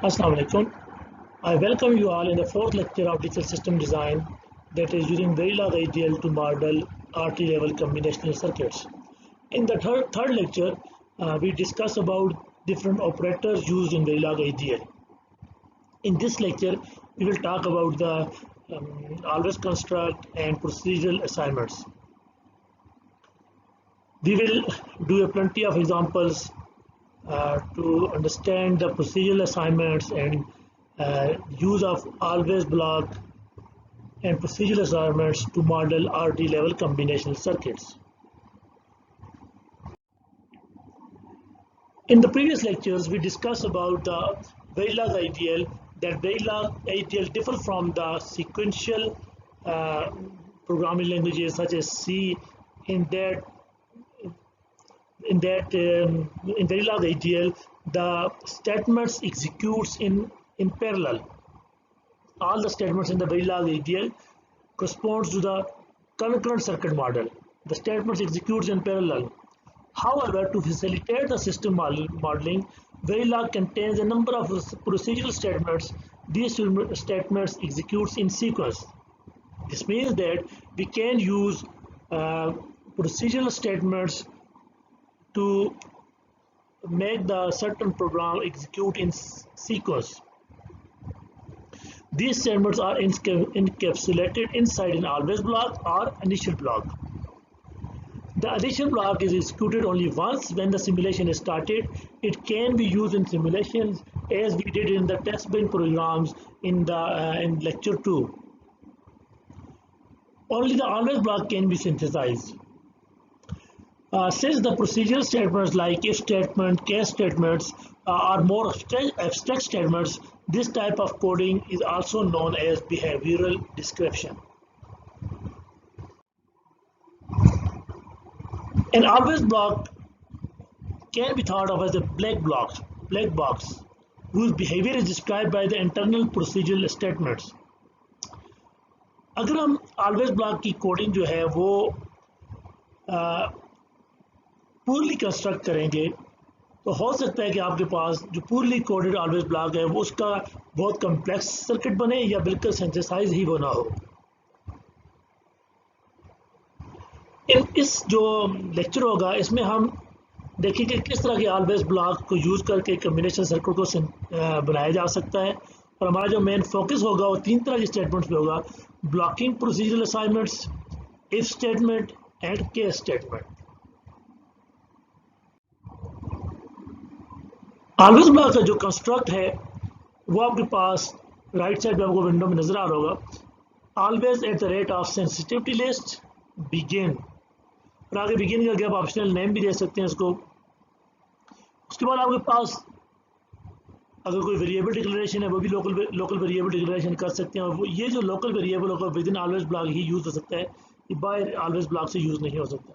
Assalamu alaikum. I welcome you all in the fourth lecture of digital system design that is using Verilog IDL to model RT level combinational circuits. In the third lecture, we discuss about different operators used in Verilog IDL. In this lecture, we will talk about the always construct and procedural assignments. We will do plenty of examples to understand the procedural assignments and use of always block and procedural assignments to model RT level combinational circuits. In the previous lectures, we discussed about the Verilog IDL, that Verilog IDL differ from the sequential programming languages such as C in Verilog IDL, the statements executes in parallel. All the statements in the Verilog IDL corresponds to the concurrent circuit model. The statements executes in parallel. However, to facilitate the system modeling, Verilog contains a number of procedural statements. These statements executes in sequence. This means that we can use procedural statements to make the certain program execute in sequence. These statements are encapsulated inside an always block or initial block. The initial block is executed only once when the simulation is started. It can be used in simulations as we did in the test bench programs in lecture 2. Only the always block can be synthesized. Since the procedural statements like if statement, case statements are more abstract statements, this type of coding is also known as behavioral description. An always block can be thought of as a black box, whose behavior is described by the internal procedural statements. अगर हम always block की coding जो है वो purely construct करेंगे तो हो सकता है कि आपके पास जो पूर्ली कोडेड ऑलवेज ब्लॉक है वो उसका बहुत कम्प्लेक्स सर्किट बने या बिल्कुल सिंथेसाइज ही बना हो। इस जो लेक्चर होगा इसमें हम देखेंगे किस तरह के ऑलवेज ब्लॉक को यूज़ करके कम्बिनेशन सर्किट को बनाया जा सकता है, और हमारा जो मेन फोकस होगा वो तीन तरह के स्टेटमेंट्स पे होगा: blocking procedural assignments, if statement and case statement. Always block का जो कंस्ट्रक्ट है वो आपके पास राइट साइड पे आपको विंडो में नजर आ रहा होगा। Always at the rate of sensitivity list begin, और आगे बिगिन करके आप ऑप्शनल नेम भी दे सकते हैं इसको। उसके बाद आपके पास अगर कोई वेरिएबल डिक्लेरेशन है वो भी लोकल वेरिएबल डिक्लेरेशन कर सकते हैं, और वो ये जो लोकल वेरिएबल होगा with in always block he use हो सकता है, ये बाय ऑलवेज ब्लॉक से यूज नहीं हो सकता।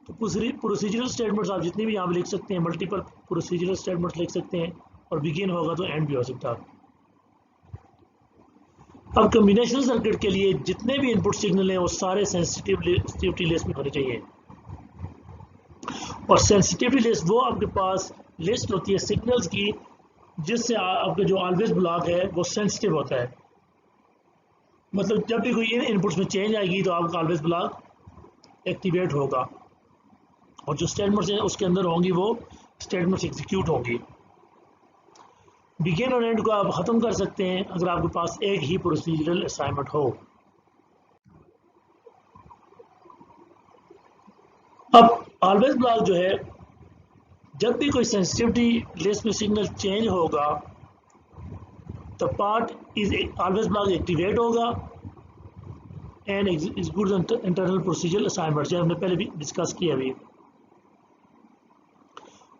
तो प्रोसीजरल स्टेटमेंट्स आप जितनी भी यहाँ पे लिख सकते हैं, मल्टीपल प्रोसीजरल स्टेटमेंट्स लिख सकते हैं, और बिगिन होगा तो एंड भी हो सकता है। अब कम्बिनेशनल सर्किट के लिए जितने भी इनपुट सिग्नल हैं वो सारे सेंसिटिविटी लिस्ट में होने चाहिए, और सेंसिटिविटी लिस्ट वो आपके पास लिस्ट होती है सिग्नल्स की जिससे आपका जो ऑलवेज ब्लॉक है वो सेंसिटिव होता है। मतलब जब भी कोई इनपुट्स में चेंज आएगी तो आपका ऑलवेज ब्लॉक एक्टिवेट होगा, और जो स्टेटमेंट्स हैं उसके अंदर होंगी वो स्टेटमेंट्स एग्जीक्यूट होंगी। बिगिन और एंड को आप ख़त्म कर सकते हैं अगर आपके पास एक ही प्रोसीजरल असाइनमेंट हो। अब ऑलवेज ब्लॉक जो है जब भी कोई सेंसिटिविटी लिस्ट में सिग्नल चेंज होगा तो part is always block activate होगा and execute internal procedural assignment, जो हमने पहले भी डिस्कस किया अभी।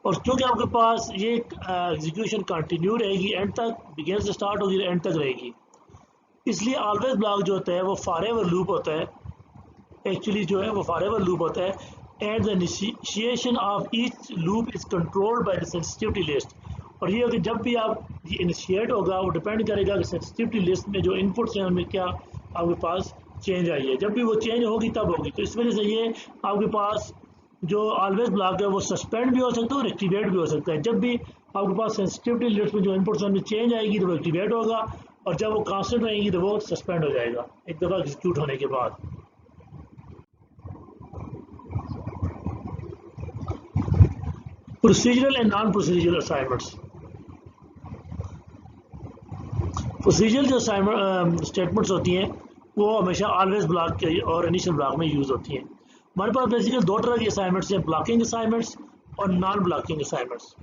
और क्योंकि आपके पास ये एग्जीक्यूशन कंटिन्यू रहेगी एंड तक, बिगिन से स्टार्ट होगी एंड तक रहेगी, इसलिए ऑलवेज ब्लॉक जो होता है वो फॉरएवर लूप होता है। एक्चुअली जो है वो फॉरएवर लूप होता है, and the initiation of each loop is controlled by the sensitivity list. और ये कि जब भी आप ये इनिशिएट होगा वो डिपेंड करेगा कि सेंसिटिविटी लिस्ट में जो इनपुट्स हैं उनमें क्या आपके पास चेंज आई है। जब भी वो चेंज होगी तब होगी, तो इस वजह से ये आपके पास जो ऑलवेज ब्लॉक है वो सस्पेंड भी हो सकता है और एक्टिवेट भी हो सकता है। जब भी आपके पास सेंसिटिविटी लिमिट्स में जो इनपुट्स में चेंज आएगी तो वो एक्टिवेट होगा, और जब वो कांस्टेंट रहेगी तो वो सस्पेंड हो जाएगा एक दफ़ा एग्जीक्यूट होने के बाद। Procedural and non procedural assignments. Procedural जो स्टेटमेंट्स होती हैं वो हमेशा ऑलवेज ब्लॉक के और इनिशियल ब्लॉक में यूज़ होती हैं। हमारे पास बेसिकली दो तरह की असाइनमेंट्स हैं, ब्लॉकिंग असाइनमेंट्स और non blocking assignments.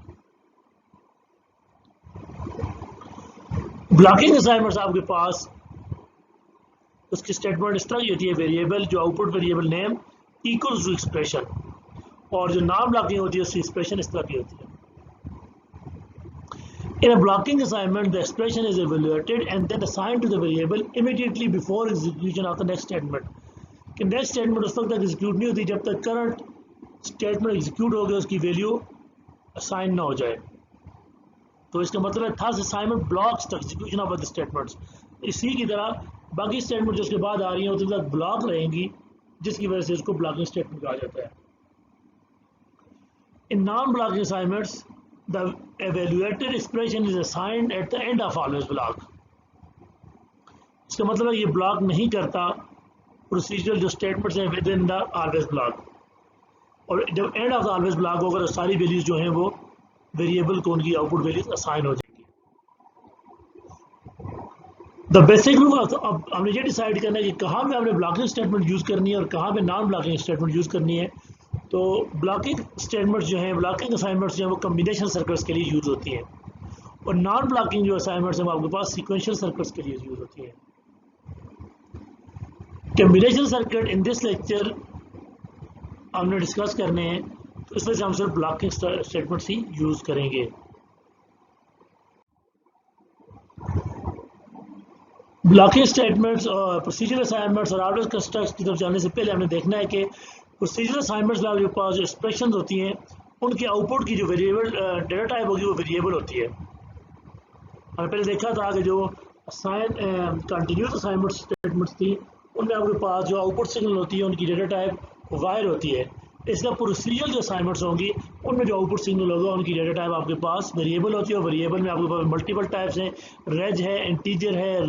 Blocking assignments आपके पास उसकी स्टेटमेंट इस तरह की होती है, वेरिएबल जो output variable name equals to expression, और जो नॉन ब्लॉकिंग होती है उसकी एक्सप्रेशन इस तरह की होती है। In a blocking assignment, the expression is evaluated and then assigned to the variable immediately before execution of the next statement. कि next statement उस वक्त तक execute नहीं होती जब तक current statement execute हो गया उसकी value assign ना हो जाए। तो इसका मतलब है thus assignment blocks the execution of other statements। इसी की तरह बाकी statement जो उसके बाद आ रही हैं उस तक block रहेंगी, जिसकी वजह से उसको blocking statement कहा जाता है। In non-blocking assignments, the evaluated expression is assigned at the end of always block। इसका मतलब है ये ब्लॉक नहीं करता प्रोसीजरल जो स्टेटमेंट्स हैं with in the always block, और जब end of the always block होगा तो सारी वैल्यूज जो हैं वो वेरिएबल को उनकी आउटपुट वैल्यूज असाइन हो जाएगी। द बेसिक रूल, अब हमने ये डिसाइड करना है कि कहाँ पे हमने ब्लॉकिंग स्टेटमेंट यूज़ करनी है और कहाँ पे नॉन ब्लॉकिंग स्टेटमेंट यूज़ करनी है। तो ब्लॉकिंग स्टेटमेंट्स जो हैं, ब्लॉकिंग असाइनमेंट्स जो हैं वो कम्बिनेशन सर्किट्स के लिए यूज़ होती हैं, और नॉन ब्लॉकिंग जो असाइनमेंट्स हैं वो आपके पास सीक्वेंशियल सर्किट्स के लिए यूज़ होती हैं। Combination circuit in this lecture हमने डिस्कस करने हैं, तो इस वजह से हम सिर्फ ब्लॉकिंग स्टेटमेंट्स ही यूज़ करेंगे। ब्लॉकिंग स्टेटमेंट्स और प्रोसीजरल असाइनमेंट्स और ऑर्डर कंस्ट्रक्ट्स की तरफ जाने से पहले हमने देखना है कि प्रोसीजरल असाइनमेंट्स में आपके पास जो एक्सप्रेशन होती हैं उनके आउटपुट की जो वेरिएबल डेटा टाइप होगी वो वेरिएबल होती है। हमने पहले देखा था कि जो कंटिन्यूस असाइनमेंट स्टेटमेंट्स थी उनमें आपके पास जो आउटपुट सिग्नल होती है उनकी डेटा टाइप वायर होती है। इसका प्रोसीजरल जो असाइनमेंट्स होंगी उनमें जो आउटपुट सिग्नल होगा उनकी डेटा टाइप आपके पास वेरिएबल होती है, और वेरिएबल में आपके पास मल्टीपल टाइप्स हैं, रेज है, इंटीजर है,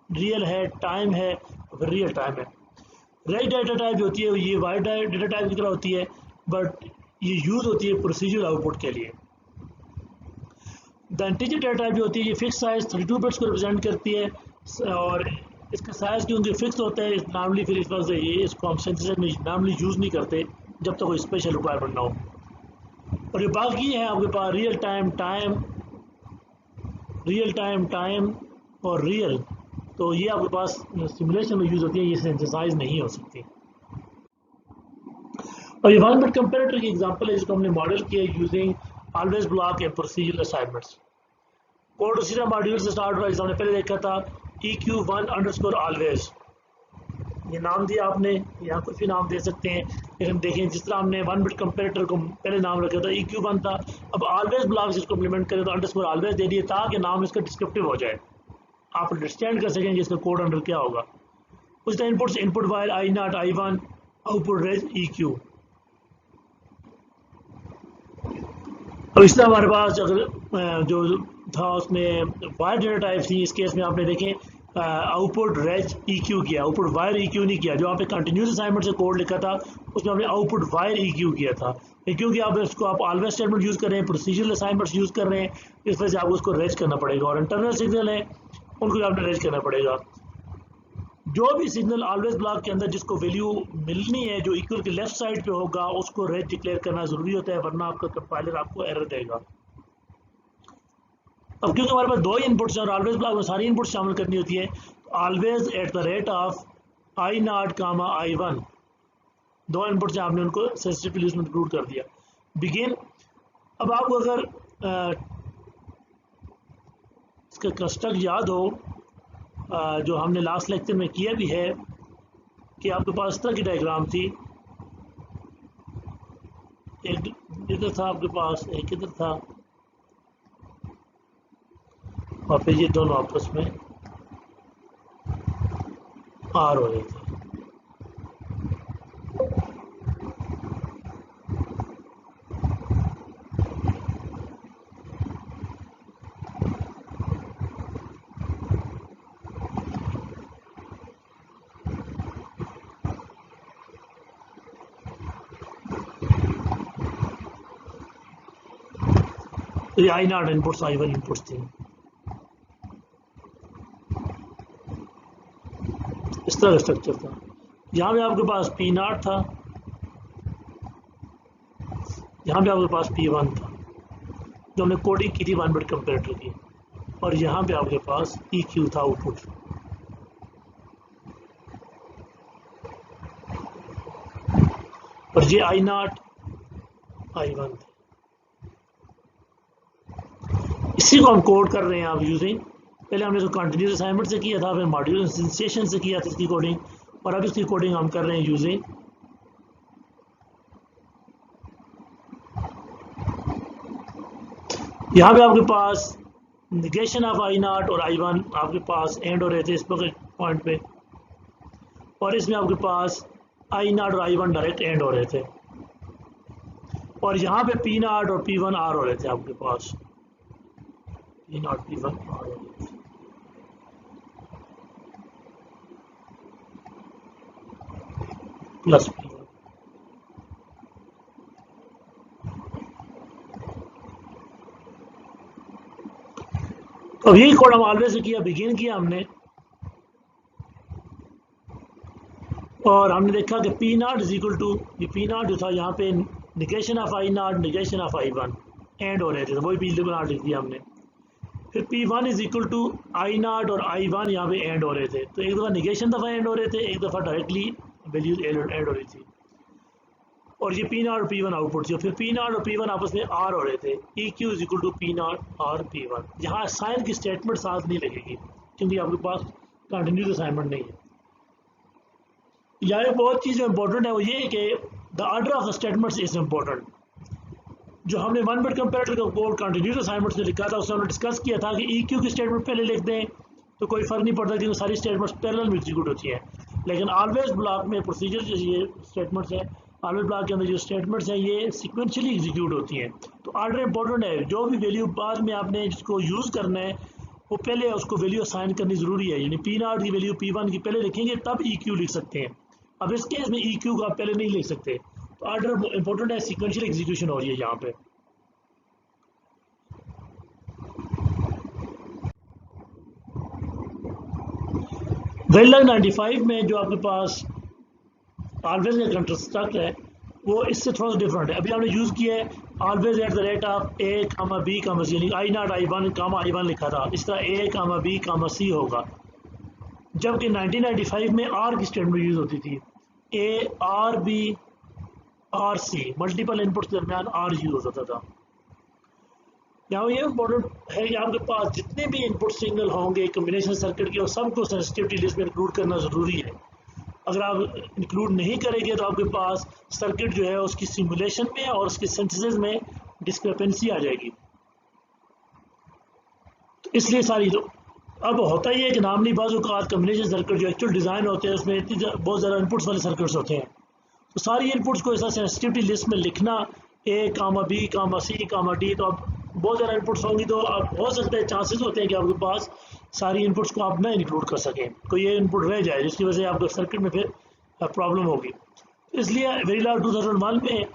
रियल है, टाइम है, रियल टाइम है। रेज डेटा टाइप जो होती है ये वाइड डेटा टाइप की तरह होती है, बट ये यूज़ होती है प्रोसीजरल आउटपुट के लिए। द इंटीजर डेटा टाइप जो होती है ये फिक्स साइज 32 बिट्स को रिप्रेजेंट करती है, और इसका साइज क्योंकि फिक्स होता है नॉर्मली, फिर इस वजह से ये इसको हम सिंथेसिस में नॉर्मली यूज़ नहीं करते जब तक कोई स्पेशल रिक्वायरमेंट ना हो। और ये बाकी है आपके पास रियल टाइम, टाइम और रियल, तो ये आपके पास सिमुलेशन में यूज़ होती है, ये सिंथेसाइज नहीं हो सकती। और ये 1 बिट कंपैरेटर की एग्जांपल है जिसको हमने मॉडल किया using always block and procedural assignments. Code procedure module से स्टार्ट हुआ, हमने पहले देखा था EQ1_always, ये नाम दिया आपने, यहाँ कुछ भी नाम दे सकते हैं, लेकिन देखें जिस तरह हमने 1 बिट कंपैरेटर को पहले नाम रखा था EQ1 था, अब ऑलवेज ब्लॉक इसको इम्प्लीमेंट करें तो _always दे दिए ताकि नाम इसका डिस्क्रिप्टिव हो जाए, आप अंडरस्टैंड कर सकेंगे इसका कोड अंडर क्या होगा। उस तरह input wire I0 I1 output reg EQ। अब इस तरह हमारे पास अगर जो था उसमें वायर डेटा टाइप थी, इस केस में आपने देखें आउटपुट रेज EQ किया, आउटपुट वायर EQ नहीं किया। जो आपने कंटिन्यूस असाइनमेंट से कोड लिखा था उसमें आपने आउटपुट वायर EQ किया था, क्योंकि आप इसको आप ऑलवेज स्टेटमेंट यूज़ कर रहे हैं, प्रोसीजरल असाइनमेंट्स यूज़ कर रहे हैं, इस वजह से आपको उसको रेज करना पड़ेगा, और इंटरनल सिग्नल है उनको आपने रेज करना पड़ेगा। जो भी सिग्नल ऑलवेज ब्लॉक के अंदर जिसको वैल्यू मिलनी है जो इक्वल के लेफ्ट साइड पे होगा उसको रेज डिक्लेयर करना ज़रूरी होता है, वरना आपका कंपाइलर आपको एरर देगा। अब क्योंकि हमारे पास 2 ही इनपुट्स हैं और ऑलवेज ब्लॉक में सारी इनपुट्स शामिल करनी होती है, ऑलवेज @ I0, I1 2 इनपुट्स हैं, आपने उनको सेंसिटिव यूज में इंक्लूड कर दिया। बिगिन, अब आपको अगर इसका कंस्ट्रक्ट याद हो जो हमने लास्ट लेक्चर में किया भी है कि आपके पास इस तरह की डायग्राम थी, एक इधर था आपके पास, एक इधर था, और फिर ये दोनों आपस में आर हो रहे थे। तो ये आई नॉट इनपुट्स I1 इनपुट्स थी। इस तरह का स्ट्रक्चर था। यहाँ पे आपके पास P0 था, यहाँ पे आपके पास P1 था जो हमने कोडिंग की थी 1 बिट कंपैरेटर की, और यहाँ पे आपके पास EQ था आउटपुट। और ये I0 I1 थे। इसी को हम कोड कर रहे हैं आप यूजिंग, पहले हमने इसको कंटिन्यूस असाइनमेंट से किया था, फिर मॉड्यूल इंस्टेंशिएशन से किया था इसकी कोडिंग, और अब इसकी कोडिंग हम कर रहे हैं यूजिंग यहाँ पे आपके पास निगेशन ऑफ I0 और I1 आपके पास एंड हो रहे थे इस पॉइंट पे, और इसमें आपके पास I0 और I1 डायरेक्ट एंड हो रहे थे, और यहाँ पे P0 और P1 आर हो रहे थे आपके पास, P0 P1 आर हो रहे थे। Plus P1। अब यही कोड हम ऑलवेज से किया, बिगिन किया हमने, और हमने देखा कि P0 इज इक्वल टू, ये P0 जो था यहाँ पे negation of I0 negation of I1 and हो रहे थे, तो वही पीछे बना लिख दिया हमने। फिर P1 is equal to I0 और I1 यहाँ पे एंड हो रहे थे, तो एक दफ़ा निगेशन दफ़ा एंड हो रहे थे, एक दफ़ा डायरेक्टली वैल्यूज एंड हो रही थी, और ये P0 और P1 आउटपुट थे। फिर P0 और P1 आपस में आर हो रहे थे, EQ is equal to P0 और P1। यहाँ साइन की स्टेटमेंट साथ नहीं लगेगी क्योंकि आपके पास कंटिन्यूस असाइनमेंट नहीं है। यहाँ एक बहुत चीज़ इंपॉर्टेंट है, वो ये है कि the order of the statements is important. जो हमने 1 बिट कंपैरेटर का कोड कंटिन्यूस असाइनमेंट में लिखा था, उसमें हमने डिस्कस किया था कि EQ की स्टेटमेंट पहले लिख दें तो कोई फ़र्क नहीं पड़ता क्योंकि सारी स्टेटमेंट्स पैरेलल में एग्जीक्यूट होती हैं, लेकिन ऑलवेज ब्लॉक में प्रोसीजर जो ये स्टेटमेंट्स हैं, ऑलवेज ब्लॉक के अंदर जो स्टेटमेंट्स हैं ये सिक्वेंशियली एग्जीक्यूट होती हैं। तो ऑर्डर इंपॉर्टेंट है, जो भी वैल्यू बाद में आपने जिसको यूज़ करना है वो पहले उसको वैल्यू असाइन करनी ज़रूरी है, यानी P0 की वैल्यू P1 की पहले लिखेंगे तब EQ लिख सकते हैं। अब इस केस में EQ को आप पहले नहीं लिख सकते, तो ऑर्डर इंपॉर्टेंट है, सिक्वेंशियल एग्जीक्यूशन हो रही है यहाँ पे। वेरिलॉग 95 में जो आपके पास ऑलवेज का कंस्ट्रक्ट है वो इससे थोड़ा सा डिफरेंट है। अभी हमने यूज़ किया है always at the rate of A, B, C, यानी I0 I1 I1 लिखा था, इस तरह A, B, C होगा, जबकि 1995 में R की स्टेटमेंट यूज़ होती थी, A, R, B, R, C, multiple inputs के दरमियान R यूज़ होता था। यहाँ ये इम्पोर्टेंट है कि आपके पास जितने भी इनपुट सिग्नल होंगे कम्बिनेशन सर्किट के, और सबको सेंसिटिविटी लिस्ट में इंक्लूड करना ज़रूरी है। अगर आप इंक्लूड नहीं करेंगे तो आपके पास सर्किट जो है उसकी सिमुलेशन में और उसके सिंथेसिस में डिस्क्रिपेंसी आ जाएगी। तो इसलिए सारी जो अब होता ही है कि नाम नहीं, बाज़ औक़ात कम्बिनेशन सर्किट जो एक्चुअल डिज़ाइन होते हैं उसमें इतनी बहुत ज़्यादा इनपुट्स वाले सर्किट्स होते हैं, तो सारी इनपुट्स को ऐसा सेंसिटिविटी लिस्ट में लिखना A, B, C, D, तो अब बहुत ज़्यादा इनपुट्स होंगी तो अब हो सकता है चांसेस होते हैं कि आपके पास सारी इनपुट्स को आप ना इंक्लूड कर सकें, कोई ये इनपुट रह जाए जिसकी वजह से आपके सर्किट में फिर प्रॉब्लम होगी। इसलिए वेरिलॉग 2001 में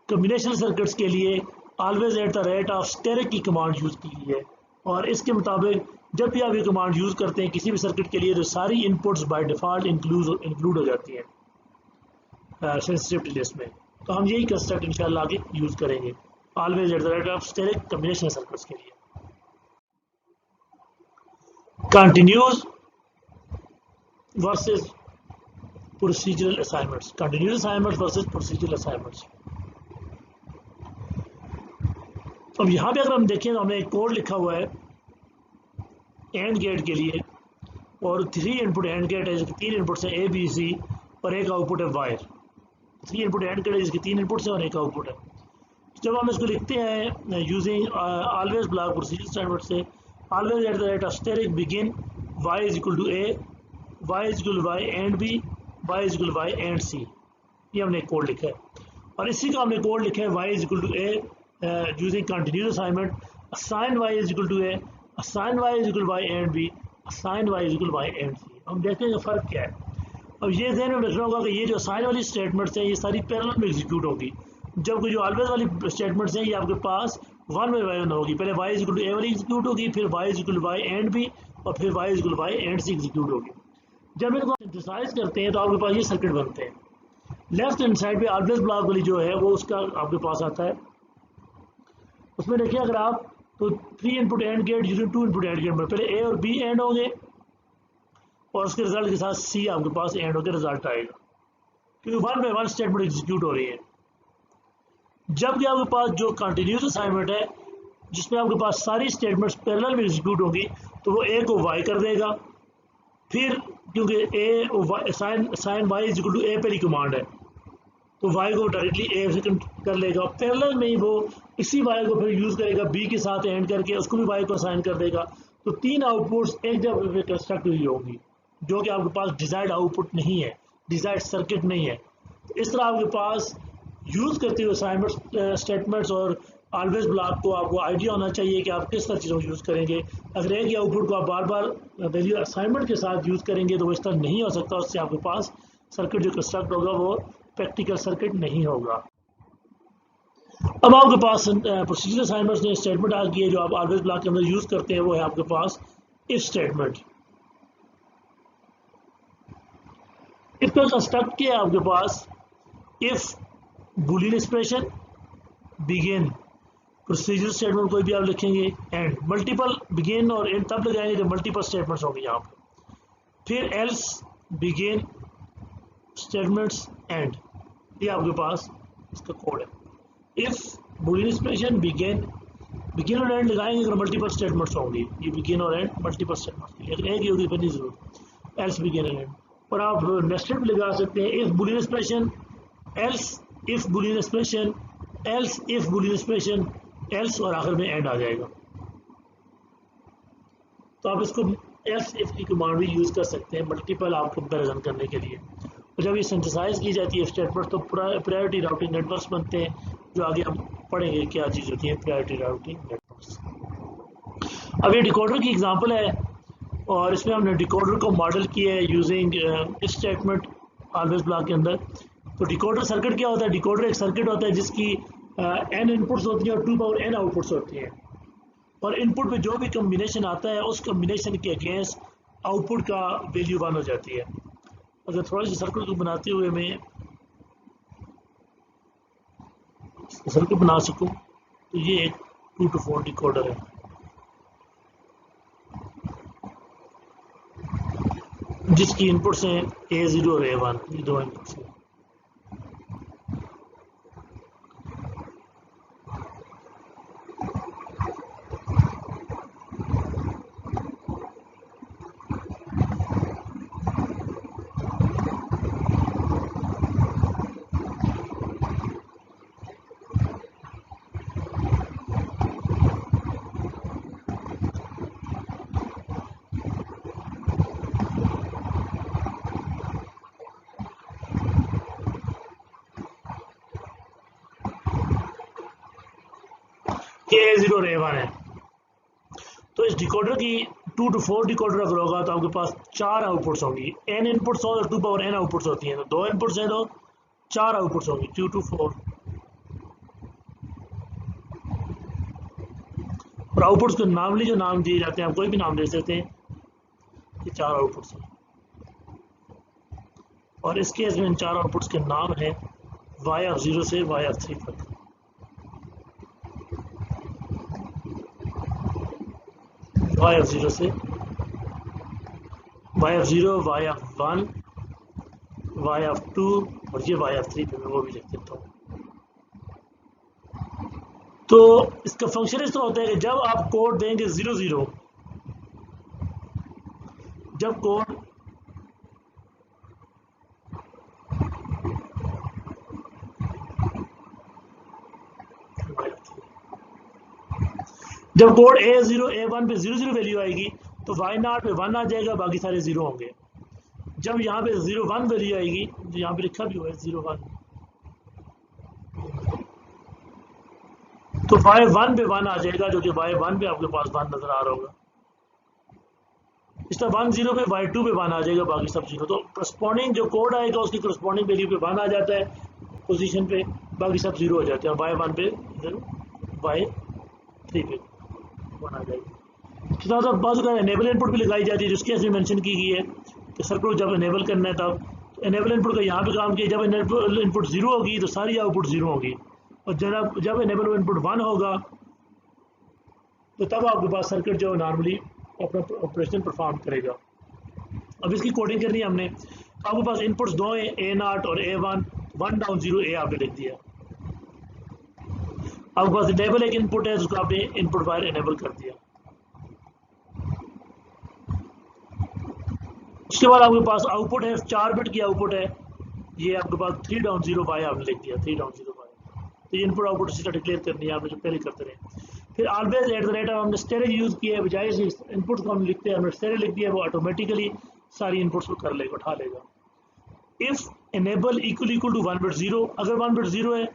कम्बिनेशन सर्किट्स के लिए always at the rate of asterisk की कमांड यूज़ की गई है, और इसके मुताबिक जब भी आप ये कमांड यूज़ करते हैं किसी भी सर्किट के लिए तो सारी इनपुट्स बाय डिफ़ॉल्ट इंक्लूड हो जाती हैं सेंसिटिविटी लिस्ट में। तो हम यही कंसेप्ट इंशाल्लाह आगे यूज़ करेंगे always at the rate of asterisk combination circuits के लिए। Continuous versus procedural assignments, continuous assignments versus procedural assignments. अब यहाँ पे अगर हम देखें तो हमने एक कोड लिखा हुआ है एंड गेट के लिए, और 3 इनपुट एंड गेट है जिसके 3 इनपुट्स हैं A, B, C और एक आउटपुट है वायर। 3 इनपुट एंड गेट है जिसके 3 इनपुट्स हैं और एक आउटपुट है। जब हम इसको लिखते हैं using always block procedural assignment से, always at the rate of asterisk begin y is equal to A, y is equal to y and B, y is equal to y and C, ये हमने code लिखा है। और इसी का हमने code लिखा है y is equal to A using continuous assignment, assign y is equal to A, assign y is equal to y and B, assign y is equal to y and C। हम देखते हैं फ़र्क क्या है। अब ये ध्यान में रखना होगा कि ये जो असाइन वाली स्टेटमेंट्स हैं ये सारी पैरेलल में एग्जीक्यूट होगी, जबकि जो ऑलवेज वाली स्टेटमेंट्स हैं ये आपके पास 1 में y1 होगी, पहले y is equal to A वाली एग्जीक्यूट होगी, फिर y is equal to y and B, और फिर y is equal to y and C execute होगी। जब इनको सिंथेसाइज करते हैं तो आपके पास ये सर्किट बनते हैं। लेफ्ट हैंड साइड पे ऑलवेज ब्लॉक वाली जो है वो उसका आपके पास आता है। उसमें देखिए अगर आप तो 3 input and gate using 2 input and gate में पहले ए और बी एंड होंगे और उसके रिजल्ट के साथ सी आपके पास एंड होकर रिजल्ट आएगा, क्योंकि 1 बाय 1 स्टेटमेंट एग्जीक्यूट हो रही है। जबकि आपके पास जो कंटिन्यूस असाइनमेंट है जिसमें आपके पास सारी स्टेटमेंट्स पैरेलल में एग्जीक्यूट होंगी, तो वो ए को वाई कर देगा, फिर क्योंकि assign y is equal to A पहली कमांड है तो वाई को डायरेक्टली ए से कर लेगा, पैरेलल में ही वो इसी वाई को फिर यूज़ करेगा बी के साथ एंड करके, उसको भी वाई को असाइन कर देगा। तो 3 आउटपुट्स एक जगह पे कंस्ट्रक्ट हुई होंगी, जो कि आपके पास डिजायर्ड आउटपुट नहीं है, डिजायर्ड सर्किट नहीं है। तो इस तरह आपके पास यूज़ करते हुए असाइनमेंट स्टेटमेंट्स और ऑलवेज ब्लॉक को आपको आइडिया होना चाहिए कि आप किस तरह चीज़ों को यूज़ करेंगे। अगर एक ही आउटपुट को आप बार बार वैल्यू असाइनमेंट के साथ यूज़ करेंगे तो वो इस तरह नहीं हो सकता, उससे आपके पास सर्किट जो कंस्ट्रक्ट होगा वो प्रैक्टिकल सर्किट नहीं होगा। अब आपके पास प्रोसीजर असाइनमेंट्स ने स्टेटमेंट आ गई है जो आप ऑलवेज ब्लॉक के अंदर यूज़ करते हैं, वो है आपके पास इफ स्टेटमेंट। इसका कंस्ट्रक्ट क्या है आपके पास, if Boolean expression, begin, procedure statement कोई भी आप लिखेंगे, एंड, मल्टीपल बिगिन और एंड तब लगाएंगे जब मल्टीपल स्टेटमेंट्स होंगे यहाँ पर, फिर एल्स, बिगिन, स्टेटमेंट्स, एंड, ये आपके पास इसका कोड है। इफ बूलियन एक्सप्रेशन, बिगिन और एंड लगाएंगे अगर मल्टीपल स्टेटमेंट्स होंगे, ये बिगिन और एंड मल्टीपल स्टेटमेंट्स के लिए, अगर एक ही होगी फिर नहीं जरूरत, एल्स, बिगिन और एंड। और आप नेस्टेड भी लगा सकते हैं, if Boolean expression, else if Boolean expression, else if Boolean expression, else और आखिर में एंड आ जाएगा। तो आप इसको एल्स इफ की कमांड भी यूज़ कर सकते हैं मल्टीपल आप कंपेरिजन करने के लिए। और जब ये सिंथेसाइज की जाती है स्टेटमेंट तो प्रायोरिटी राउटिंग नेटवर्क्स बनते हैं, जो आगे हम पढ़ेंगे क्या चीज़ होती है प्रायोरिटी राउटिंग नेटवर्क्स। अब ये डिकोडर की एग्जांपल है और इसमें हमने डिकोडर को मॉडल किया है यूजिंग स्टेटमेंट ऑलवेज ब्लॉक के अंदर। तो डिकोडर सर्किट क्या होता है, डिकोडर एक सर्किट होता है जिसकी n इनपुट्स होती हैं और 2 पावर n आउटपुट्स होती हैं, और इनपुट पे जो भी कम्बिनेशन आता है उस कम्बिनेशन के अगेंस्ट आउटपुट का वैल्यू 1 हो जाती है। अगर थोड़ा सा सर्किट को बनाते हुए मैं सर्किट बना सकूं तो ये एक 2 to 4 डिकोडर है। जिसकी इनपुट्स हैं A0 और A1, ये 2 इनपुट्स हैं। A0 और A1 है। तो इस डिकोडर की 2 to 4 डिकोडर अगर होगा तो आपके पास 4 आउटपुट्स होंगी, n इनपुट्स हो और 2 पावर n आउटपुट्स होती हैं, तो 2 इनपुट्स हैं तो 4 आउटपुट्स होंगी 2 to 4। और आउटपुट्स को नॉर्मली जो नाम दिए जाते हैं आप कोई भी नाम दे सकते हैं, ये 4 आउटपुट्स हैं। और इस केस में इन 4 आउटपुट्स के नाम है y0 से y3 तक। y0 से y0, y1, y2 और ये y3 पे मैं वो भी लिख देता हूँ। तो इसका फंक्शन इस तरह होता है कि जब आप कोड देंगे 0-0, जब कोड A0 A1 पे 0-0 वैल्यू आएगी तो y0 पे 1 आ जाएगा, बाकी सारे 0 होंगे। जब यहाँ पे 0-1 वैल्यू आएगी, जो यहाँ पे लिखा भी हुआ है 0-1, तो y1 पे 1 आ जाएगा, जो कि y1 पे आपके पास 1 नजर आ रहा होगा। इस तरह 1-0 पे y2 पे 1 आ जाएगा, बाकी सब 0। तो करस्पॉन्डिंग जो कोड आएगा उसकी करस्पॉन्डिंग वैल्यू पे 1 आ जाता है पोजीशन पे, बाकी सब 0 हो जाते हैं, और y1 पे y 3 पे 1 आ जाएगी। उसके साथ साथ बाजू का एनेबल इनपुट भी लगाई जाती है, जिसकी ऐसे मेंशन की गई है कि सर्किट को जब एनेबल करना है तब एनेबल इनपुट का यहाँ पे काम किया, जब एनेबल इनपुट 0 होगी तो सारी आउटपुट 0 होगी, और जब एनेबल इनपुट 1 होगा तो तब आपके पास सर्किट जो नॉर्मली अपना ऑपरेशन परफॉर्म करेगा। अब इसकी कोडिंग करनी है हमने, आपके पास इनपुट्स दो हैं, A0 और A1, 1 डाउन 0 A आपने लिख दिया। आपके पास इनेबल एक इनपुट है, उसको आपने इनपुट वायर इनेबल कर दिया। उसके बाद आपके पास आउटपुट है, 4 बिट की आउटपुट है, ये आपके पास 3 डाउन 0 बाय आपने लिख दिया, 3 डाउन 0 बाय। तो ये इनपुट आउटपुट सिस्टम डिक्लेयर करनी है आपने, जो पहले करते रहे। फिर ऑलवेज एट द रेट हमने स्टेरिक यूज़ किया है, बजाय से इनपुट को हम लिखते हैं हमने स्टेरिक लिख दिया, वो ऑटोमेटिकली सारी इनपुट्स को कर लेगा, उठा लेगा। If enable equal to 1 bit 0, अगर 1 बिट 0 है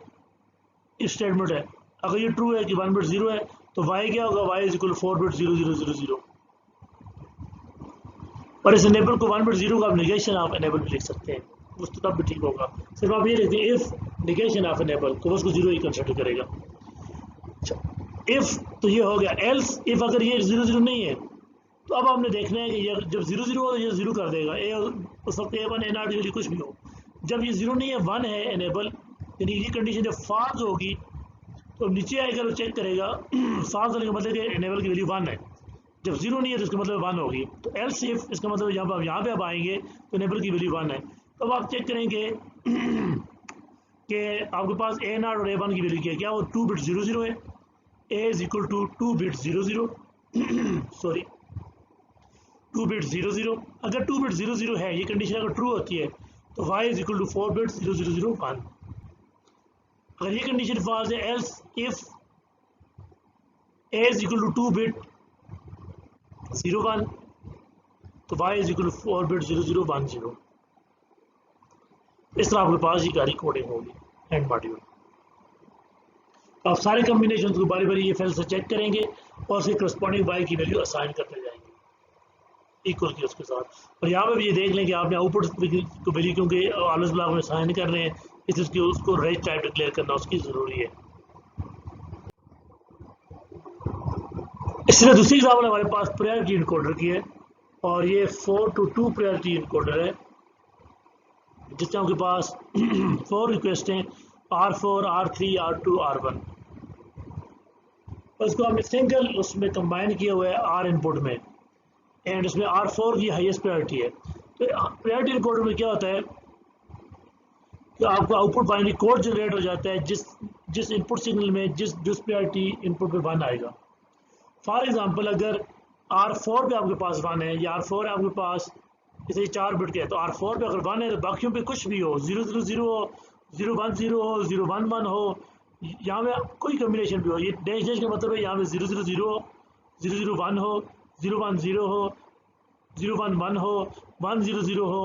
इस स्टेटमेंट है, अगर ये ट्रू है कि 1 बिट 0 है तो y क्या होगा, y इज इक्वल 4 बिट 0 0 0 0। और इस एनेबल को 1 बिट 0 का आप निगेशन ऑफ एनेबल भी लिख सकते हैं, उस तो तब भी ठीक होगा। सिर्फ आप ये लिखते हैं इफ निगेशन ऑफ एनेबल तो उसको 0 ही कंसिडर करेगा। इफ तो ये हो गया, एल्स इफ अगर ये 0 0 नहीं है तो अब आपने देखना है कि ये जब 0 0 हो तो ये 0 कर देगा, ए उस वक्त A1 A0 ये कुछ भी हो। जब ये 0 नहीं है 1 है एनेबल, यानी ये कंडीशन जब फॉल्स होगी तो नीचे आएगा और चेक करेगा फॉल्स होने का मतलब कि एनेबल की वैल्यू 1 है, जब 0 नहीं है तो इसका मतलब 1 होगी। तो एल्स इफ इसका मतलब यहाँ पे आप आएंगे तो एनेबल की वैल्यू 1 है, तो अब आप चेक करेंगे कि आपके पास A0 और A1 की वैल्यू क्या है, क्या वो 2 बिट 0 0 है, A is equal to 2 bit 0 0 sorry 2 bit 0 0। अगर 2 बिट 0 0 है, ये कंडीशन अगर ट्रू होती है तो y is equal to 4 bit 0 0 0 1। अगर ये कंडीशन फॉल्स है, else if a is equal to 2 bit 0 1 तो y is equal to 4 bit 0 0 1 0। इस तरह आपके पास ये गाड़ी कोडिंग होगी एंड मॉड्यूल। आप सारे कॉम्बिनेशन को बारी बारी ये फेल से चेक करेंगे और फिर करस्पॉन्डिंग y की वैल्यू असाइन करते जाएंगे इक्वल की उसके साथ। और यहाँ पे भी ये देख लें कि आपने आउटपुट को वैल्यू क्योंकि ऑलवेज ब्लॉक में असाइन कर रहे हैं, इसलिए उसको रेंज टाइप डिक्लेयर करना उसकी ज़रूरी है। इसलिए दूसरी एग्जाम्पल हमारे पास प्रायोरिटी इनकोडर की है, और ये 4 to 2 प्रायोरिटी इनकोडर है, जिसमें आपके पास 4 रिक्वेस्ट हैं, R4 R3 R2 R1, और इसको हमने सिंगल उसमें कंबाइन किया हुआ है R इनपुट में, एंड इसमें R4 की हाईएस्ट प्रायोरिटी है। तो प्रायोरिटी इनकोडर में क्या होता है कि आपको आउटपुट बाइनरी कोड जनरेट हो जाता है जिस इनपुट सिग्नल में जिस प्रायोरिटी इनपुट पे 1 आएगा। फॉर एग्जांपल अगर R4 पे आपके पास 1 है या R4 है आपके पास, जैसे 4 बिट के है, तो R4 पे अगर 1 है तो बाकियों पे कुछ भी हो, 0 0 0 हो, 0 1 0 हो, 0 1 1 हो, यहाँ पे कोई कम्बिनेशन भी हो, ये डैश डैश का मतलब है यहाँ पे 0 0 0 हो, 0 0 1 हो, 0 1 0 हो, 0 1 1 हो, 1 0 0 हो,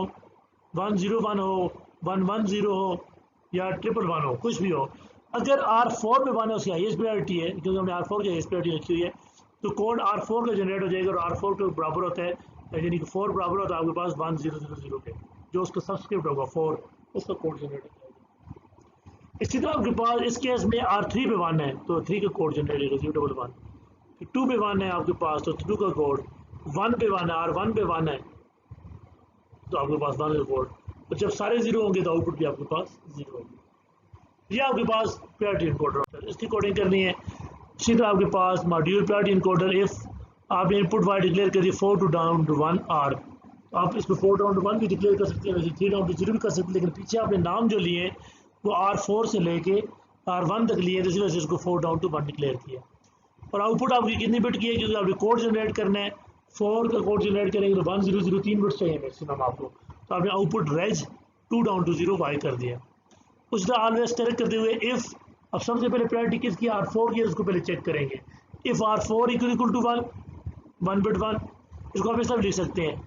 1 0 1 हो, 1 1 0 हो, या 1 1 1 हो, कुछ भी हो। अगर R4 पे 1 है उसकी हाईएस्ट प्रायोरिटी है, क्योंकि हमने R4 की हाईएस्ट प्रायोरिटी रखी हुई है, तो कोड R4 का जनरेट हो जाएगा, और R4 के बराबर होता है, यानी कि 4 बराबर होता है आपके पास 1 0 0 0 के, जो उसका सबस्क्रिप्ट होगा 4, उसका कोड जनरेट हो जाएगा। इसी तरह आपके पास इस केस में R3 पे 1 है तो 3 का कोड जनरेट होगा 0 1 1, फिर 2 पे 1 है आपके पास तो 2 का कोड, 1 पे 1 है, R1 पे 1 है तो आपके पास 1 का कोड, तो जब सारे 0 होंगे तो आउटपुट भी आपके पास 0 होगी। ये आपके पास प्रायोरिटी इनकोडर होता है, इसकी कोडिंग करनी है। इसी तरह आपके पास मॉड्यूल प्रायोरिटी इनकोडर, इफ आपने इनपुट वायर डिक्लेयर कर दी 4 to down to 1 R, तो आप इसको 4 down to 1 भी डिक्लेयर कर सकते हैं, वैसे 3 down to 0 भी कर सकते हैं, लेकिन पीछे आपने नाम जो लिए वो R4 से लेके R1 तक लिए, इसी वजह से इसको 4 down to 1 डिक्लेयर किया। और आउटपुट आपकी कितनी बिट की है, क्योंकि आपने कोड जनरेट करना है, 4 का कोड जनरेट करेंगे तो 1 0 0 3 बिट्स चाहिए मैक्सिमम आपको, तो आपने output reg 2 down to 0 Y कर दिया। उस तरह ऑलवेज स्टेरिक करते हुए इफ, अब सबसे पहले प्रायोरिटी किसकी, R4 की, उसको पहले चेक करेंगे। If R4 equal to 1 bit 1, इसको आप इस तरह लिख सकते हैं,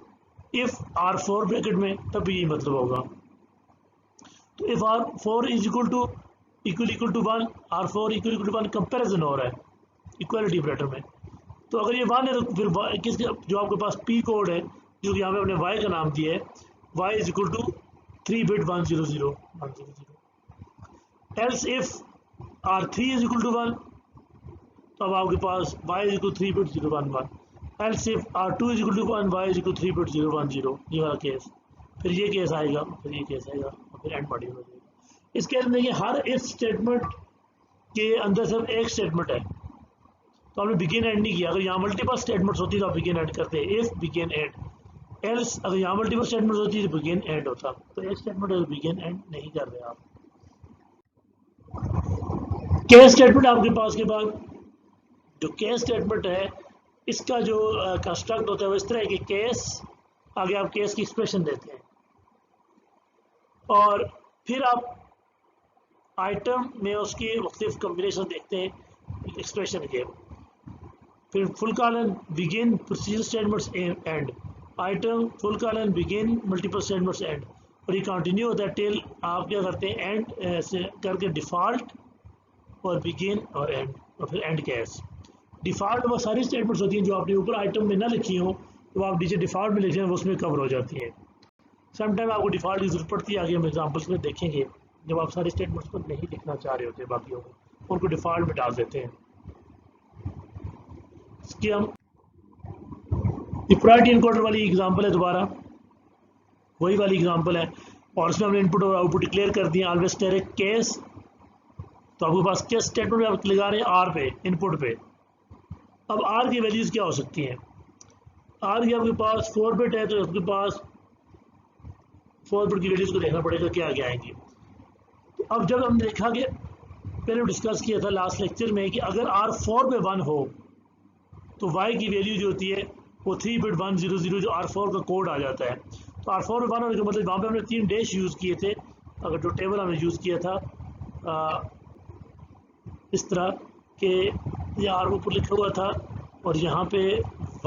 इफ R4 ब्रैकेट में, तब भी यही मतलब होगा। तो if R4 is equal to 1, R4 equal to 1 comparison हो रहा है इक्वालिटी ऑपरेटर में, तो अगर ये 1 है तो फिर किसके, जो आपके पास P कोड है, जो कि यहाँ पे अपने Y का नाम दिया है, Y is equal to 3 bit 1 0 0 1 0 0। Else if R3 is equal to 1, अब आपके पास y is equal 3 bit 0 1 1, else if r2 is equal to 1 y is equal 3 bit 0 1 0, ये वाला केस, फिर ये केस आएगा, फिर ये केस आएगा और फिर एंड मॉड्यूल हो जाएगा। इस केस में देखिए हर इफ स्टेटमेंट के अंदर सिर्फ एक स्टेटमेंट है, तो हमने बिगिन एंड नहीं किया। अगर यहाँ मल्टीपल स्टेटमेंट्स होती तो आप बिगिन एंड करते, इफ बिगिन एंड, एल्स अगर यहाँ मल्टीपल स्टेटमेंट्स होती तो बिगिन एंड होता, तो एक स्टेटमेंट है बिगिन एंड नहीं कर रहे आप। केस स्टेटमेंट आपके पास के बाद जो केस स्टेटमेंट है इसका जो कंस्ट्रक्ट होता है वो इस तरह है कि केस आगे आप केस की एक्सप्रेशन देते हैं और फिर आप आइटम में उसकी मुख्तलिफ कम्बिनेशन देखते हैं एक्सप्रेशन के, फिर full colon begin procedure statements and, item full colon begin multiple statements and, और ये कंटिन्यू होता है टिल आप क्या करते हैं एंड से करके डिफ़ॉल्ट और बिगिन और एंड और फिर एंड केस। डिफ़ॉल्ट वो सारी स्टेटमेंट्स होती हैं जो आपने ऊपर आइटम में ना लिखी हो तो आप नीचे डिफ़ॉल्ट में लिखे हैं वो उसमें कवर हो जाती है। समटाइम आपको डिफ़ॉल्ट की जरूरत पड़ती है, आगे हम एग्जाम्पल्स में देखेंगे जब आप सारी स्टेटमेंट्स को नहीं लिखना चाह रहे होते बाकियों को, उनको डिफ़ॉल्ट में डाल देते हैं। इसकी हम प्रायोरिटी इनकोडर वाली एग्जांपल है, दोबारा वही वाली एग्जांपल है और इसमें हमने इनपुट और आउटपुट डिक्लेयर कर दिए ऑलवेज स्टैटिक केस। तो आपके पास केस स्टेटमेंट आप लगा रहे हैं आर पे इनपुट पे। अब आर की वैल्यूज क्या हो सकती हैं? आर की आपके पास 4 बिट है तो आपके पास 4 बिट की वैल्यूज को देखना पड़ेगा क्या क्या आएंगी। तो अब जब हमने देखा कि पहले डिस्कस किया था लास्ट लेक्चर में कि अगर आर 4 पे 1 हो तो वाई की वैल्यू जो होती है वो 3 बिट 100 जो R4 का कोड आ जाता है। तो R4 में 1 होने का मतलब वहाँ पे हमने 3 डैश यूज़ किए थे। अगर जो टेबल हमने यूज़ किया था इस तरह के ये आर ऊपर लिखा हुआ था और यहाँ पे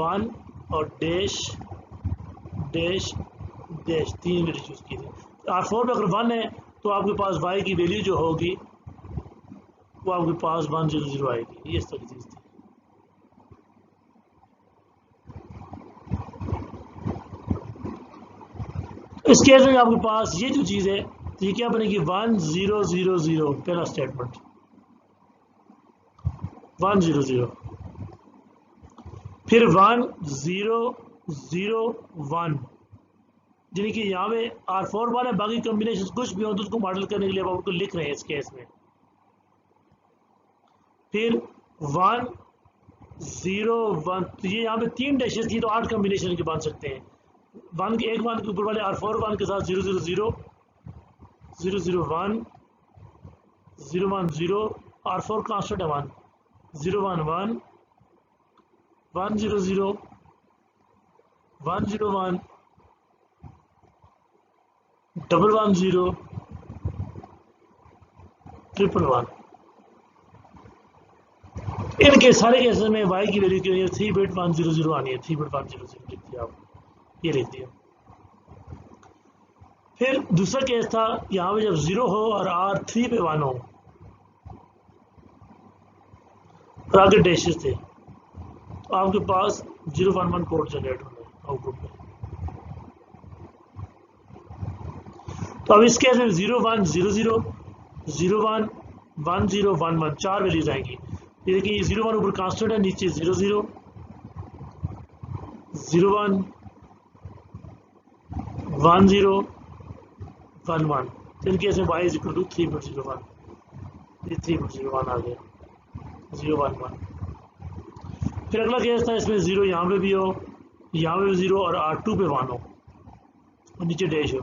1 और dash dash dash 3 value use की थी। R4 में अगर 1 है तो आपके पास वाई की वैल्यू जो होगी वो आपके पास 100 आएगी। ये इस तरह की चीज़ थी। इस केस में आपके पास ये जो चीज़ है तो ये क्या बनेगी 1000 पहला स्टेटमेंट 100, फिर 1001, यानी कि यहाँ पे R4 1 है, बाकी कॉम्बिनेशन कुछ भी हो तो उसको मॉडल करने के लिए आप उनको लिख रहे हैं इस केस में। फिर 101, तो ये यहाँ पे 3 डैशेस थी तो 8 कॉम्बिनेशन के बन सकते हैं। 1 के ऊपर वाले R4 1 के साथ 000 001 010, R4 कांस्टेंट है 1 011 100 101 110 111 इनके सारे केसेस में y की वैल्यू क्यों 3 बिट 100 आनी है, 3 बिट 100 लिख दिया आप, ये लिख दिया। फिर दूसरा केस था यहाँ पे जब 0 हो और R3 पे 1 हो और आगे डैशेस थे तो आपके पास 011 कोड जनरेट होगा आउटपुट में। तो अब इस केस में 01 00 01 10 11 4 वैल्यूज आएंगी। ये देखिए 01 ऊपर कांस्टेंट है, नीचे 00 01 10 11, तो इन केस में y is equal to 3 bit 01, ये 3 बिट 01 आ गया 011। फिर अगला केस था इसमें 0 यहाँ पे भी हो, यहाँ पे भी 0 और R2 पे 1 हो और नीचे डैश हो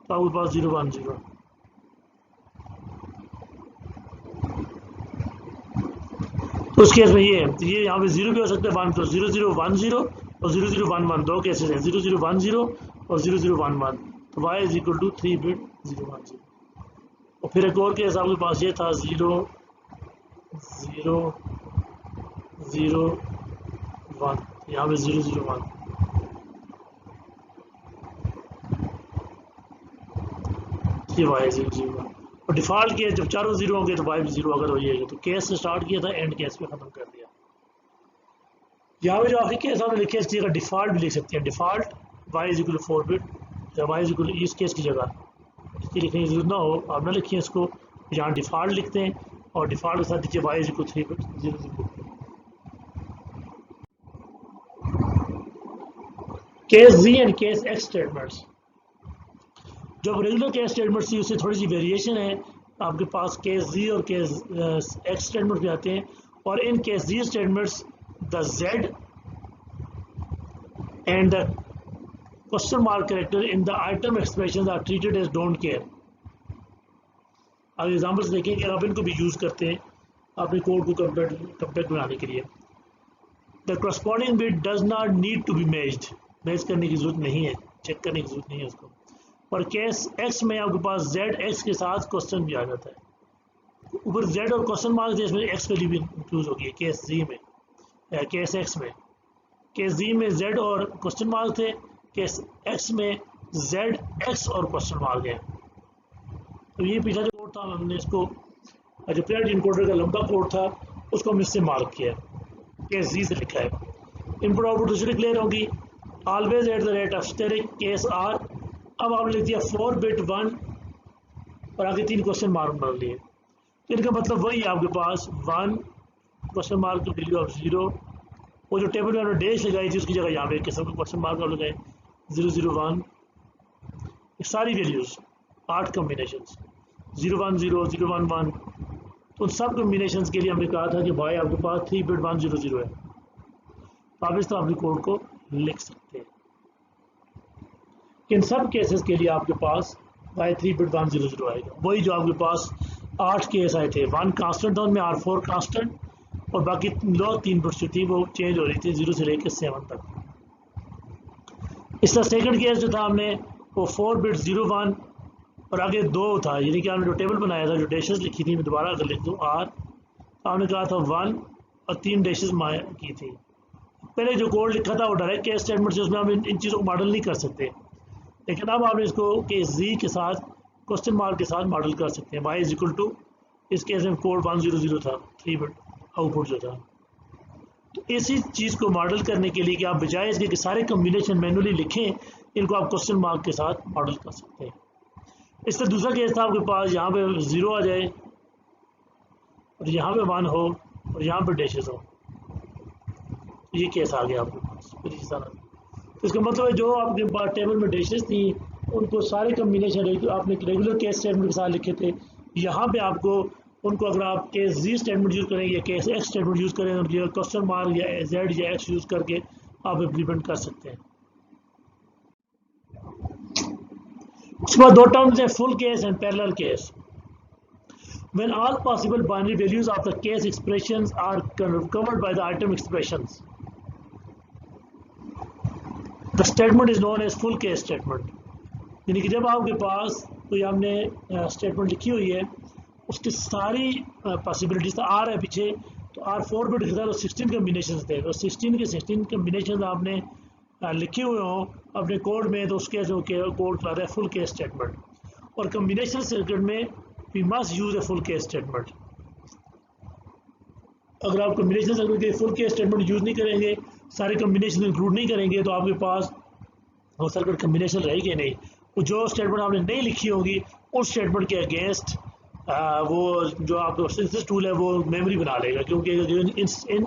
तो आपके पास 010। तो उस केस में ये है, तो ये यहाँ पे 0 भी हो सकता है 1, तो 0010 और 0011 दो केसेस हैं, 0010 और 0011, तो y is equal to 3 bit 010। और फिर एक और केस आपके पास ये था 0 0 0 1, यहाँ पे 001, ये y इज इक्वल 0 और डिफॉल्ट किया जब चारों 0 होंगे तो y भी 0 अगर हो जाएगा। तो केस से स्टार्ट किया था एंड केस पे खत्म कर दिया। यहाँ पे जो आखिरी केस हमने लिखे इसकी जगह डिफॉल्ट भी लिख सकते हैं, default y is equal 4 bit या y इज इक्वल इस केस की जगह इसकी लिखने की जरूरत ना हो, आप ना लिखिए इसको, यहाँ डिफॉल्ट लिखते हैं और डिफॉल्ट के साथ दीजिए y equal 3 bit 0 0। Case z and case x statements, जो रेगुलर केस स्टेटमेंट थी उससे थोड़ी सी वेरिएशन है। आपके पास केस z और केस x स्टेटमेंट भी आते हैं, और in case z statements the z and the question mark character in the item expression are treated as don't care. आप एग्जाम्पल्स देखें कि आप इनको भी यूज़ करते हैं अपने कोड को कंप्लीट बनाने के लिए। The corresponding bit does not need to be match करने की जरूरत नहीं है, चेक करने की जरूरत नहीं है उसको। और केस x में आपके पास z x के साथ क्वेश्चन भी आ जाता है, ऊपर z और क्वेश्चन मार्क है, इसमें x वैल्यू भी इंक्लूड होगी केस z में, केस x में। केस z में z और क्वेश्चन मार्क थे, केस x में z x और क्वेश्चन मार्क है। तो ये पिछला जो कोड था हमने इसको जो प्रिंट इनकोडर का लंबा कोड था उसको हम इससे मार्क किया, केस z से लिखा है। इनपुट आउटपुट दूसरी क्लियर होगी, always at the rate of asterisk case r। अब आपने लिख दिया 4 बिट 1 और आगे 3 क्वेश्चन मार्क बना लिए। इनका मतलब वही है, आपके पास 1 क्वेश्चन मार्क की वैल्यू ऑफ 0, वो जो टेबल में हमने डैश लगाई थी उसकी जगह यहाँ पे किस्म का क्वेश्चन मार्क लगाए 0 0 1। ये सारी वैल्यूज 8 कम्बिनेशन 0 1 0 0 1 1, तो उन सब कम्बिनेशन के लिए हमने कहा था कि भाई आपके पास 3 बिट 1 0 0 है, तो आप इस तरह अपने कोड को लिख सकते हैं। इन सब केसेस के लिए आपके पास y 3 बिट 1 0 0 आएगा, वही जो आपके पास 8 केस आए थे। 1 कांस्टेंट था, उनमें R4 कांस्टेंट, और बाकी 3 बिट्स जो थी वो चेंज हो रही थी 0 से लेकर 7 तक। इसका सेकंड केस जो था हमने वो 4 बिट 0 1 और आगे 2 था, यानी कि हमने जो टेबल बनाया था, जो डैशेस लिखी थी, मैं दोबारा अगर लिख दूँ R, हमने कहा था 1 और 3 डैशेस की थी। पहले जो कोड लिखा था वो डायरेक्ट केस स्टेटमेंट से, उसमें हम इन चीज़ों को मॉडल नहीं कर सकते, लेकिन अब आपने इसको केस z के साथ क्वेश्चन मार्क के साथ मॉडल कर सकते हैं। y इज इक्वल टू, इस केस में कोड 1 0 0 था, 3 बिट आउटपुट जो था। तो इसी चीज़ को मॉडल करने के लिए कि आप बजाय इसके कि सारे कम्बिनेशन मैनुअली लिखें, इनको आप क्वेश्चन मार्क के साथ मॉडल कर सकते हैं। इस तरह दूसरा केस था, आपके पास यहाँ पे 0 आ जाए और यहाँ पे 1 हो और यहाँ पे डैशेस हो, ये केस आ गया आपके पास फिर इसी तरह। तो इसका मतलब है जो आपके पास टेबल में डैशेस थी उनको सारे कम्बिनेशन आपने रेगुलर केस स्टेटमेंट के साथ लिखे थे, यहाँ पे आपको उनको अगर आप केस z स्टेटमेंट यूज़ करें या केस x स्टेटमेंट यूज़ करें, या क्वेश्चन मार्क या z या x यूज़ करके आप इम्प्लीमेंट कर सकते हैं। उसके बाद 2 टर्म्स हैं, full case and parallel case. When all possible binary values of the case expressions are covered by the item expressions, the statement is known as full case statement। यानी कि जब आपके पास कोई हमने स्टेटमेंट लिखी हुई है, उसकी सारी पॉसिबिलिटीज था, R है पीछे, तो R4 बिट के साथ 16 कम्बिनेशन थे, तो 16 के 16 कम्बिनेशन आपने लिखे हुए हों अपने कोड में, तो उसके जो कोड कहलाता है फुल केस स्टेटमेंट। और कम्बिनेशन सर्किट में we must use a full case statement. अगर आप कम्बिनेशन सर्किट के फुल केस स्टेटमेंट यूज़ नहीं करेंगे, सारे कम्बिनेशन इंक्लूड नहीं करेंगे, तो आपके पास वो सर्किट कम्बिनेशन रहेगी नहीं। वो जो स्टेटमेंट आपने नहीं लिखी होगी उस स्टेटमेंट के अगेंस्ट वो जो आपका सिंथेसिस टूल है वो मेमोरी बना लेगा, क्योंकि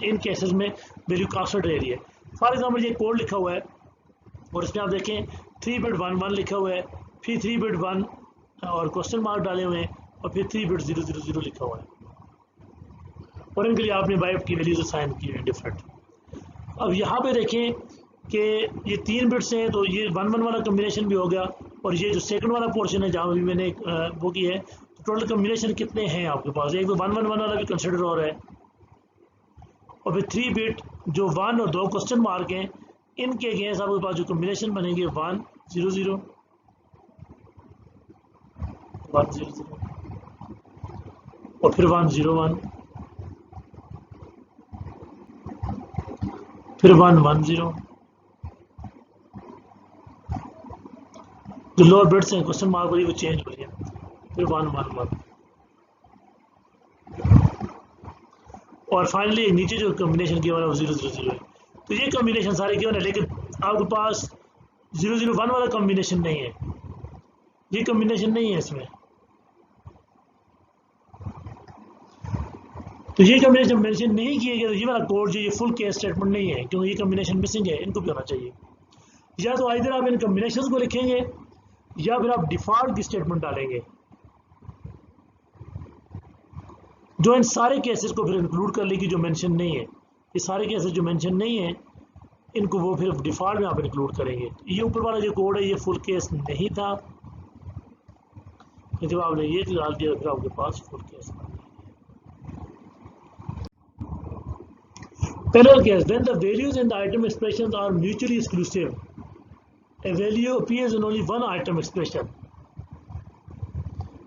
इन केसेस में वैल्यू कांस्टेंट रह रही है। फॉर एग्जाम्पल ये कोड लिखा हुआ है और इसमें आप देखें 3 बिट 1 1 लिखा हुआ है, फिर 3 बिट 1 और क्वेश्चन मार्क डाले हुए हैं, और फिर 3 बिट 0 0 0 लिखा हुआ है, और इनके लिए आपने बाइट की वैल्यूज असाइन की है डिफरेंट। अब यहाँ पे देखें कि ये 3 बिट्स हैं, तो ये 1 1 वाला कम्बिनेशन भी हो गया, और ये जो सेकंड वाला पोर्शन है जहाँ भी मैंने वो की है, तो टोटल कम्बिनेशन कितने हैं आपके पास, एक तो 1 1 1 वाला भी कंसिडर हो रहा है, और फिर 3 बिट जो 1 और 2 क्वेश्चन मार्क हैं, इनके अगेंस्ट आपके पास जो कम्बिनेशन बनेंगे 1 0 0 1 0 0 और फिर 1 0 1 फिर 1 1 0। जो लोअर बिट्स हैं क्वेश्चन मार्क वाली वो चेंज हो रही है, फिर 1 1 1 और फाइनली नीचे जो कम्बिनेशन किया हुआ है वो 0 0 0 है। तो ये कम्बिनेशन सारे क्यों है, लेकिन आपके पास 0 0 1 वाला कम्बिनेशन नहीं है, ये कम्बिनेशन नहीं है इसमें। तो ये कम्बिनेशन मेंशन नहीं किए गए तो ये वाला कोड जो ये फुल केस स्टेटमेंट नहीं है, क्योंकि ये कम्बिनेशन मिसिंग है, इनको भी होना चाहिए। या तो इधर आप इन कम्बिनेशन को लिखेंगे या फिर आप डिफॉल्ट की स्टेटमेंट डालेंगे जो इन सारे केसेस को फिर इंक्लूड कर लेगी जो मेंशन नहीं है। ये सारे केसेस जो मेंशन नहीं है इनको वो फिर डिफॉल्ट में आप इंक्लूड करेंगे। ये ऊपर वाला जो कोड है ये फुल केस नहीं था, तो जब आपने ये डाल दिया फिर आपके पास फुल केस आ गया। Parallel case, when the values in the item expressions are mutually exclusive, a value appears in only one item expression.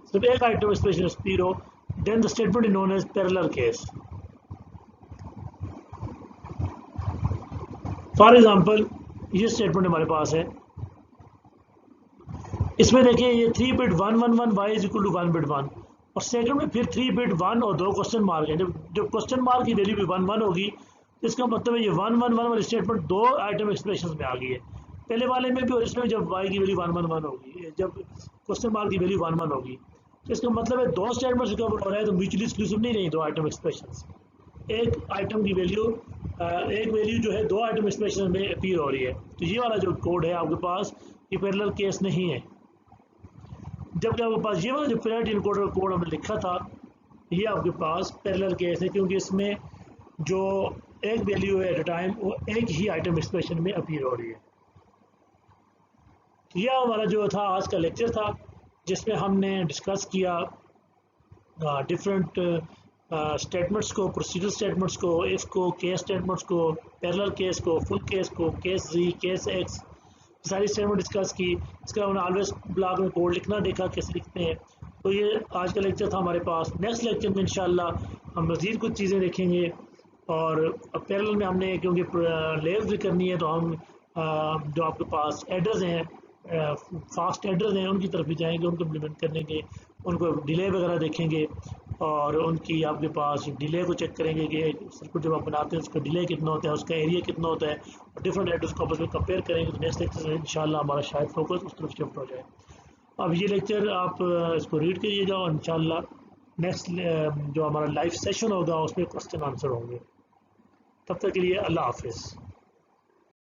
So एक item expression is 0, then the statement is known as parallel case. For example, ये statement हमारे पास है, इसमें देखिए ये 3 bit 111 y is equal to 1 bit 1 और second में फिर 3 बिट 1 और 2 क्वेश्चन मार्क है। जब क्वेश्चन मार्क की वैल्यू भी 1 1 होगी तो इसका मतलब है ये 1 1 1 वाली स्टेटमेंट दो आइटम एक्सप्रेशन में आ गई है, पहले वाले में भी और इसमें जब y की वैल्यू 1 1 1 होगी, जब क्वेश्चन मार्क की वैल्यू 1 1 होगी, तो इसका मतलब है दो स्टेटमेंट्स कवर हो रहा है, तो म्यूचुअली एक्सक्लूसिव नहीं रही दो आइटम एक्सप्रेशन। एक आइटम की वैल्यू एक वैल्यू जो है दो आइटम एक्सप्रेशन में अपीयर हो रही है, तो ये वाला जो कोड है आपके पास ये पैरेलल केस नहीं है। जबकि आपके पास ये वाला जो प्रियोरिटी इनकोडर कोड हमने लिखा था ये आपके पास पैरेलल केस है, क्योंकि इसमें जो एक वैल्यू है एट अ टाइम वो एक ही आइटम एक्सप्रेशन में अपीयर हो रही है। तो यह हमारा जो था आज का लेक्चर था जिसमें हमने डिस्कस किया डिफरेंट स्टेटमेंट्स को, प्रोसीजरल स्टेटमेंट्स को, इफ को, केस स्टेटमेंट्स को, पैरेलल केस को, फुल केस को, केस जी, केस एक्स, सारी स्टेटमेंट डिस्कस की। इसका हमने ऑलवेज ब्लॉग में कोड लिखना देखा कैसे लिखते हैं। तो ये आज का लेक्चर था हमारे पास। नेक्स्ट लेक्चर में इंशाल्लाह हम मज़ीद कुछ चीज़ें देखेंगे और पैरेलल में हमने क्योंकि लेयर्स भी करनी है तो हम जो आपके पास एडर्स हैं, फास्ट एडर्स हैं, उनकी तरफ भी जाएंगे, उनको इम्प्लीमेंट करने के, उनको डिले वगैरह देखेंगे और उनकी आपके पास डिले को चेक करेंगे कि सर्किट जब आप बनाते हैं उसका डिले कितना होता है, उसका एरिया कितना होता है और डिफरेंट एड्रेस को आपस में कंपेयर करेंगे। तो नेक्स्ट लेक्चर में इंशाल्लाह हमारा शायद फोकस उस तरफ शिफ्ट हो जाए। अब ये लेक्चर आप इसको रीड करिएगा और इंशाल्लाह नेक्स्ट जो हमारा लाइव सेशन होगा उसमें क्वेश्चन आंसर होंगे। तब तक के लिए अल्लाह हाफिज़।